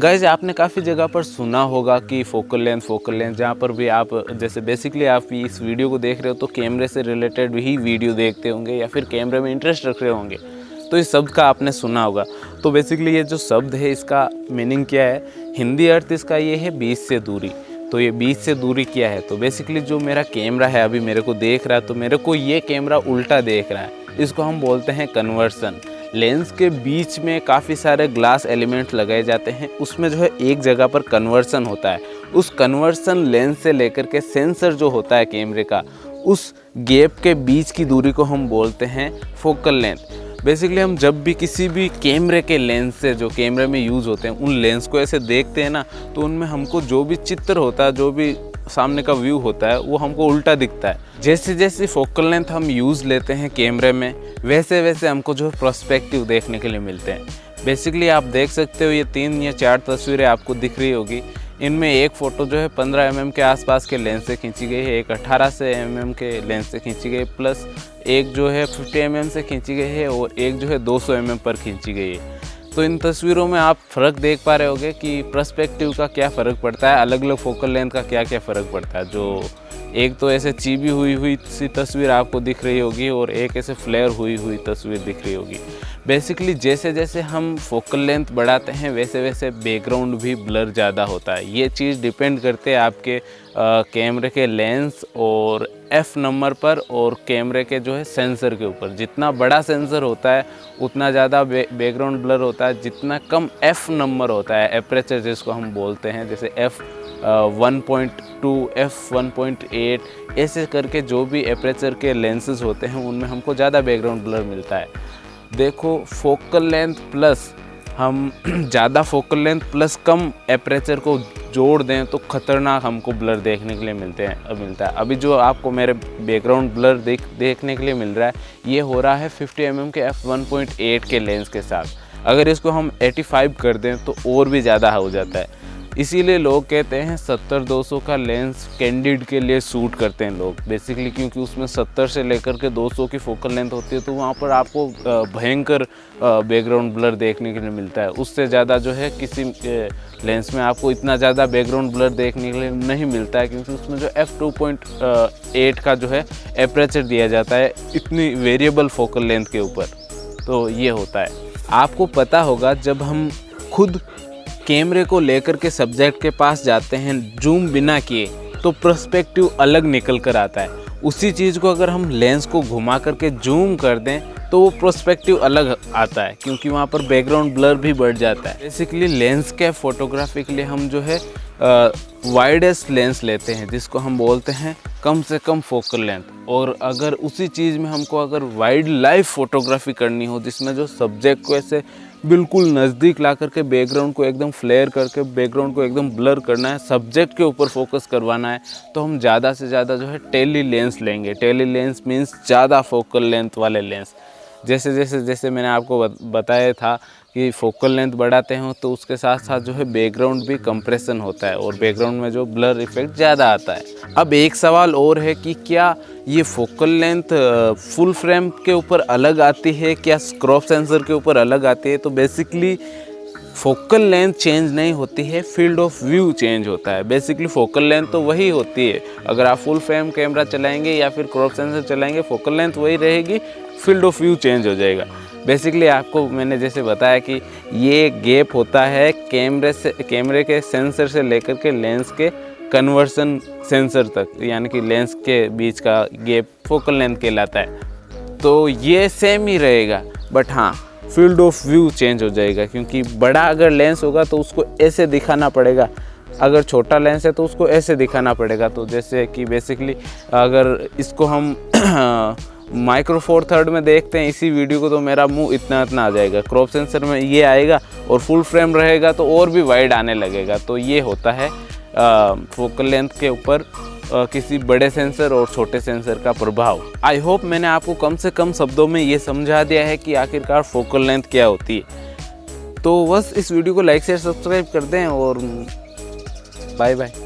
Guys आपने काफ़ी जगह पर सुना होगा कि फोकल लेंथ जहाँ पर भी आप जैसे बेसिकली आप इस वीडियो को देख रहे हो तो कैमरे से रिलेटेड ही वीडियो देखते होंगे या फिर कैमरे में इंटरेस्ट रख रहे होंगे, तो इस शब्द का आपने सुना होगा। तो बेसिकली ये जो शब्द है इसका मीनिंग क्या है, हिंदी अर्थ इसका ये है बीच से दूरी। तो ये बीच से दूरी क्या है, तो बेसिकली जो मेरा कैमरा है अभी मेरे को देख रहा है तो मेरे को ये कैमरा उल्टा देख रहा है, इसको हम बोलते हैं कन्वर्सन। लेंस के बीच में काफ़ी सारे ग्लास एलिमेंट्स लगाए जाते हैं, उसमें जो है एक जगह पर कन्वर्सन होता है। उस कन्वर्सन लेंस से लेकर के सेंसर जो होता है कैमरे का, उस गैप के बीच की दूरी को हम बोलते हैं फोकल लेंथ। बेसिकली हम जब भी किसी भी कैमरे के लेंस से जो कैमरे में यूज़ होते हैं उन लेंस को ऐसे देखते हैं ना, तो उनमें हमको जो भी चित्र होता है, जो भी सामने का व्यू होता है वो हमको उल्टा दिखता है। जैसे जैसे फोकल लेंथ हम यूज़ लेते हैं कैमरे में, वैसे वैसे हमको जो है पर्सपेक्टिव देखने के लिए मिलते हैं। बेसिकली आप देख सकते हो ये 3 या 4 तस्वीरें आपको दिख रही होगी, इनमें एक फ़ोटो जो है 15 mm के आसपास के लेंस से खींची गई है, एक 18 mm के लेंस से खींची गई, प्लस एक जो है 50 mm से खींची गई है और एक जो है 200 mm पर खींची गई है। तो इन तस्वीरों में आप फ़र्क देख पा रहे होंगे कि पर्सपेक्टिव का क्या फ़र्क पड़ता है, अलग अलग फोकल लेंथ का क्या क्या फ़र्क पड़ता है। जो एक तो ऐसे चिपी हुई सी तस्वीर आपको दिख रही होगी और एक ऐसे फ्लेयर हुई तस्वीर दिख रही होगी। बेसिकली जैसे जैसे हम फोकल लेंथ बढ़ाते हैं वैसे वैसे बैकग्राउंड भी ब्लर ज़्यादा होता है। ये चीज़ डिपेंड करते हैं आपके कैमरे के लेंस और एफ़ नंबर पर और कैमरे के जो है सेंसर के ऊपर। जितना बड़ा सेंसर होता है उतना ज़्यादा बैकग्राउंड ब्लर होता है, जितना कम एफ़ नंबर होता है, एपरेचर जिसको हम बोलते हैं, जैसे एफ़ 1.2 एफ़ 1.8 ऐसे करके जो भी एपरेचर के लेंसेज होते हैं उनमें हमको ज़्यादा बैकग्राउंड ब्लर मिलता है। देखो फोकल लेंथ प्लस हम ज़्यादा फोकल लेंथ प्लस कम एपरेचर को जोड़ दें तो ख़तरनाक हमको ब्लर देखने के लिए मिलता है। अभी जो आपको मेरे बैकग्राउंड ब्लर देखने के लिए मिल रहा है ये हो रहा है 50 mm के एफ़ 1.8 के लेंस के साथ। अगर इसको हम 85 कर दें तो और भी ज़्यादा हो जाता है। इसीलिए लोग कहते हैं 70-200 का लेंस कैंडिड के लिए सूट करते हैं लोग, बेसिकली क्योंकि उसमें 70 से लेकर के 200 की फोकल लेंथ होती है, तो वहाँ पर आपको भयंकर बैकग्राउंड ब्लर देखने के लिए मिलता है। उससे ज़्यादा जो है किसी लेंस में आपको इतना ज़्यादा बैकग्राउंड ब्लर देखने के लिए नहीं मिलता है, क्योंकि उसमें जो एफ़ 2.8 का जो है एपरेचर दिया जाता है इतनी वेरिएबल फोकल लेंथ के ऊपर। तो ये होता है। आपको पता होगा जब हम खुद कैमरे को लेकर के सब्जेक्ट के पास जाते हैं जूम बिना किए तो पर्सपेक्टिव अलग निकल कर आता है। उसी चीज़ को अगर हम लेंस को घुमा करके जूम कर दें तो वो पर्सपेक्टिव अलग आता है, क्योंकि वहाँ पर बैकग्राउंड ब्लर भी बढ़ जाता है। बेसिकली लेंस के फोटोग्राफी के लिए हम जो है वाइडेस्ट लेंस लेते हैं, जिसको हम बोलते हैं कम से कम फोकल लेंथ। और अगर उसी चीज़ में हमको अगर वाइल्ड लाइफ फोटोग्राफी करनी हो, जिसमें जो सब्जेक्ट को ऐसे बिल्कुल नज़दीक ला करके बैकग्राउंड को एकदम फ्लेयर करके बैकग्राउंड को एकदम ब्लर करना है, सब्जेक्ट के ऊपर फोकस करवाना है, तो हम ज़्यादा से ज़्यादा जो है टेली लेंस लेंगे। टेली लेंस मीन्स ज़्यादा फोकल लेंथ वाले लेंस। जैसे मैंने आपको बताया था कि फोकल लेंथ बढ़ाते हैं तो उसके साथ साथ जो है बैकग्राउंड भी कंप्रेशन होता है और बैकग्राउंड में जो ब्लर इफेक्ट ज़्यादा आता है। अब एक सवाल और है कि क्या ये फोकल लेंथ फुल फ्रेम के ऊपर अलग आती है, क्या क्रॉप सेंसर के ऊपर अलग आती है? तो बेसिकली फोकल लेंथ चेंज नहीं होती है, फील्ड ऑफ व्यू चेंज होता है। बेसिकली फोकल लेंथ तो वही होती है, अगर आप फुल फ्रेम कैमरा चलाएंगे या फिर क्रॉप सेंसर चलाएंगे फोकल लेंथ वही रहेगी, फील्ड ऑफ व्यू चेंज हो जाएगा। बेसिकली आपको मैंने जैसे बताया कि ये गैप होता है कैमरे के सेंसर से लेकर के लेंस के कन्वर्सन सेंसर तक, यानी कि लेंस के बीच का गैप फोकल लेंथ कहलाता है। तो ये सेम ही रहेगा, बट हाँ फील्ड ऑफ व्यू चेंज हो जाएगा, क्योंकि बड़ा अगर लेंस होगा तो उसको ऐसे दिखाना पड़ेगा, अगर छोटा लेंस है तो उसको ऐसे दिखाना पड़ेगा। तो जैसे कि बेसिकली अगर इसको हम माइक्रो फोर थर्ड में देखते हैं इसी वीडियो को, तो मेरा मुंह इतना आ जाएगा, क्रॉप सेंसर में ये आएगा और फुल फ्रेम रहेगा तो और भी वाइड आने लगेगा। तो ये होता है फोकल लेंथ के ऊपर किसी बड़े सेंसर और छोटे सेंसर का प्रभाव। आई होप मैंने आपको कम से कम शब्दों में ये समझा दिया है कि आखिरकार फोकल लेंथ क्या होती है। तो बस इस वीडियो को लाइक शेयर सब्सक्राइब कर दें और बाय बाय।